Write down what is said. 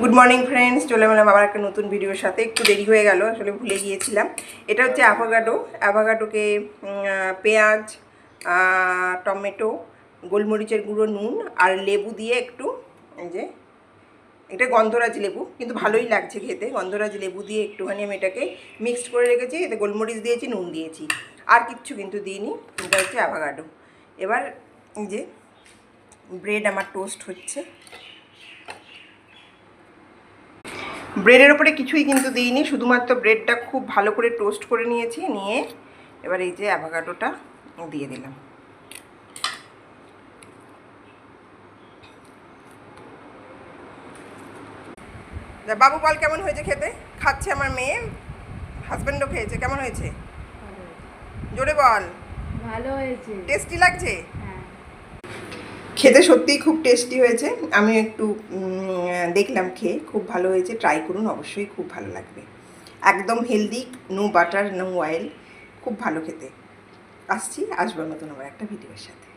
Good morning friends, চলে এলাম আবার একটা নতুন ভিডিওর সাথে। একটু দেরি হয়ে গেল, আসলে ভুলে গিয়েছিলাম। এটা হচ্ছে অ্যাভোকাডোকে পেঁয়াজ, টমেটো, গোলমরিচের গুঁড়ো, নুন আর লেবু দিয়ে একটু, এই যে এটা গন্ধরাজ লেবু, কিন্তু ভালোই লাগছে খেতে। গন্ধরাজ লেবু দিয়ে একটুখানি আমি এটাকে মিক্সড করে রেখেছি। এতে গোলমরিচ দিয়েছি, নুন দিয়েছি, আর কিচ্ছু কিন্তু দিইনি। এটা হচ্ছে অ্যাভোকাডো। এবার এই যে ব্রেড আমার টোস্ট হচ্ছে। ব্রেডের ওপরে কিছুই কিন্তু দিইনি, শুধুমাত্র ব্রেডটা খুব ভালো করে টোস্ট করে নিয়েছি। নিয়ে এবার এই যে অ্যাভোকাডোটা দিয়ে দিলাম। বাবু বল কেমন হয়েছে খেতে? খাচ্ছে আমার মেয়ে, হাজব্যান্ডও খেয়েছে। কেমন হয়েছে? জোরে বল। ভালো হয়েছে। টেস্টি লাগছে? খেতে সত্যিই খুব টেস্টি হয়েছে। আমি একটু দেখলাম খেয়ে, খুব ভালো হয়েছে। ট্রাই করুন, অবশ্যই খুব ভালো লাগবে। একদম healthy, no butter no oil, খুব ভালো খেতে। আসবো নতুন আবার একটা ভিডিওর সাথে।